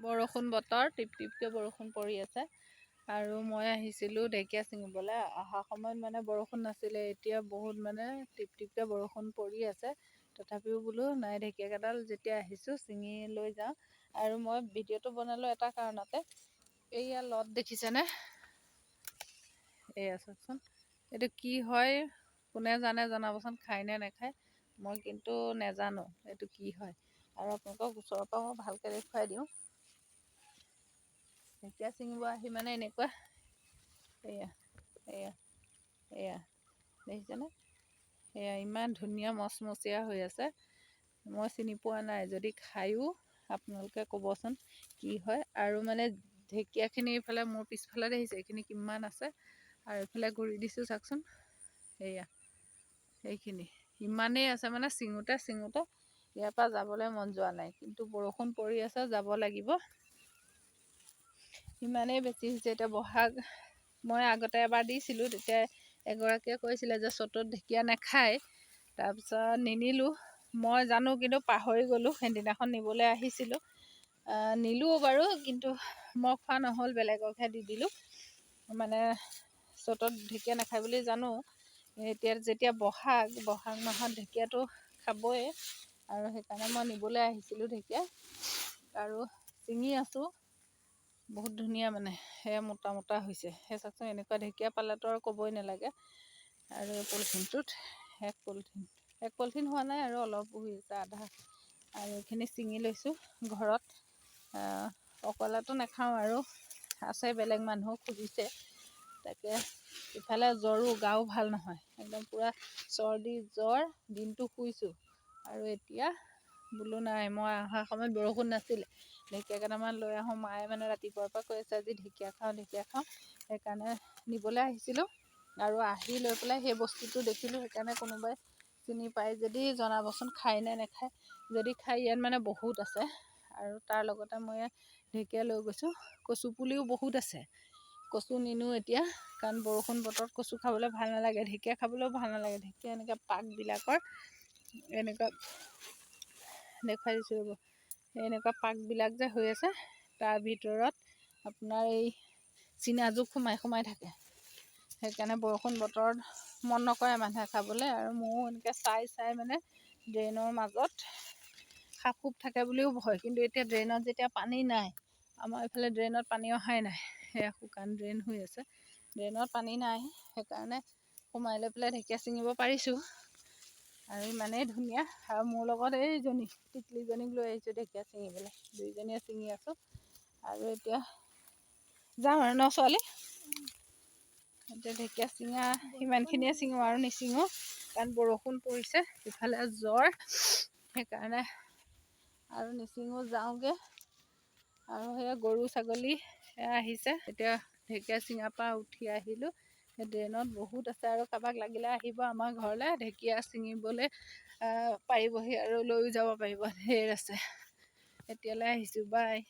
বৰষুণ বতৰ, টিপ টিপকৈ বৰষুণ পৰি আছে। আৰু মই আহিছিলোঁ ঢেকীয়া ছিঙিবলৈ। অহা সময়ত মানে বৰষুণ নাছিলে, এতিয়া বহুত মানে টিপ টিপকৈ বৰষুণ পৰি আছে। তথাপিও বোলো নাই, ঢেকীয়াকেইডাল যেতিয়া আহিছোঁ ছিঙি লৈ যাওঁ। আৰু মই ভিডিঅ'টো বনালোঁ এটা কাৰণতে, এইয়া লত দেখিছেনে? এয়া চাওকচোন, এইটো কি হয় কোনে জানে জনাবচোন, খায়নে নাখায়। মই কিন্তু নেজানো এইটো কি হয়। আৰু আপোনালোকক ওচৰৰ পৰা মই ভালকৈ দেখুৱাই দিওঁ। ঢেকীয়া ছিঙিব আহি মানে এনেকুৱা, এয়া এয়া এয়া দেখিছেনে? এয়া ইমান ধুনীয়া মচমচীয়া হৈ আছে। মই চিনি পোৱা নাই, যদি খায়ো আপোনালোকে ক'বচোন কি হয়। আৰু মানে ঢেকীয়াখিনি এইফালে মোৰ পিছফালে দেখিছে, এইখিনি কিমান আছে। আৰু এইফালে ঘূৰি দিছোঁ চাওকচোন, এয়া সেইখিনি ইমানেই আছে মানে ছিঙোতে ইয়াৰ পৰা যাবলৈ মন যোৱা নাই। কিন্তু বৰষুণ পৰি আছে, যাব লাগিব। ইমানেই বেছি হৈছে এতিয়া। বহাগ মই আগতে এবাৰ দিছিলোঁ, তেতিয়া এগৰাকীয়ে কৈছিলে যে চ'তত ঢেকীয়া নাখায়। তাৰপিছত নিনিলোঁ, মই জানো কিন্তু পাহৰি গ'লোঁ। সেইদিনাখন নিবলৈ আহিছিলোঁ, নিলোঁ বাৰু, কিন্তু মই খোৱা নহ'ল, বেলেগকহে দি দিলোঁ। মানে চ'তত ঢেকীয়া নাখায় বুলি জানো। এতিয়া যেতিয়া বহাগ মাহত ঢেকীয়াটো খাবই, আৰু সেইকাৰণে মই নিবলৈ আহিছিলোঁ ঢেকীয়া। আৰু ছিঙি আছোঁ, বহুত ধুনীয়া মানে সেয়া মোটা মোটা হৈছে। সেই চাওকচোন, এনেকুৱা ঢেকীয়া পালেতো আৰু ক'বই নালাগে। আৰু এই পলিথিনটোত এক পলিথিন হোৱা নাই, আৰু অলপ হৈ আছে আধা। আৰু এইখিনি ছিঙি লৈছোঁ ঘৰত। অকলেতো নাখাওঁ, আৰু আছে বেলেগ মানুহো খুজিছে। তাকে ইফালে জ্বৰো, গাও ভাল নহয়, একদম পূৰা চৰ্দি জ্বৰ। দিনটো শুইছোঁ, আৰু এতিয়া বোলো নাই, মই অহা সময়ত বৰষুণ নাছিলে। ঢেকীয়া কেইটামান লৈ আহোঁ। মায়ে মানে ৰাতিপুৱাৰ পৰা কৈ আছে আজি ঢেকীয়া খাওঁ। সেইকাৰণে নিবলৈ আহিছিলোঁ। আৰু আহি লৈ পেলাই সেই বস্তুটো দেখিলোঁ, সেইকাৰণে কোনোবাই চিনি পায় যদি জনাবচোন, খায়নে নাখায়। যদি খায়, ইয়াত মানে বহুত আছে। আৰু তাৰ লগতে মই ঢেকীয়া লৈ গৈছোঁ। কচু পুলিও বহুত আছে। কচু নিনো এতিয়া, কাৰণ বৰষুণ বতৰত কচু খাবলৈ ভাল নালাগে, ঢেকীয়া খাবলৈও ভাল নালাগে। ঢেকীয়া এনেকৈ পাতবিলাকৰ এনেকুৱা দেখুৱাই দিছোঁ ৰ'ব, এনেকুৱা পাকবিলাক যে হৈ আছে, তাৰ ভিতৰত আপোনাৰ এই চীনাজোক সোমাই থাকে। সেইকাৰণে বৰষুণ বতৰত মন নকৰে মানুহে খাবলৈ। আৰু ময়ো এনেকৈ চাই মানে ড্ৰেইনৰ মাজত সাপ খোপ থাকে বুলিও ভয়। কিন্তু এতিয়া ড্ৰেইনত যেতিয়া পানী নাই, আমাৰ এইফালে ড্ৰেইনত পানী অহাই নাই, সেয়া শুকান ড্ৰেইন হৈ আছে। ড্ৰেইনত পানী নাই, সেইকাৰণে সোমাই লৈ পেলাই ঢেকীয়া ছিঙিব পাৰিছোঁ। আৰু ইমানেই ধুনীয়া। আৰু মোৰ লগত এইজনী টিকলিজনীক লৈ আহিছোঁ ঢেকীয়া ছিঙিবলৈ। দুইজনীয়ে ছিঙি আছোঁ। আৰু এতিয়া যাওঁ আৰু ন ছোৱালী, এতিয়া ঢেকীয়া ছিঙা সিমানখিনিয়ে ছিঙো, আৰু নিছিঙো, কাৰণ বৰষুণ পৰিছে, ইফালে জ্বৰ, সেইকাৰণে আৰু নিছিঙো, যাওঁগৈ। আৰু সেয়া গৰু ছাগলী আহিছে। এতিয়া ঢেকীয়া ছিঙাৰ পৰা উঠি আহিলোঁ। সেই ড্ৰেইনত বহুত আছে, আৰু কাৰোবাক লাগিলে আহিব আমাৰ ঘৰলৈ, ঢেকীয়া ছিঙিবলৈ পাৰিবহি আৰু লৈও যাব পাৰিব, ঢেৰ আছে। এতিয়ালৈ আহিছোঁ, বাই।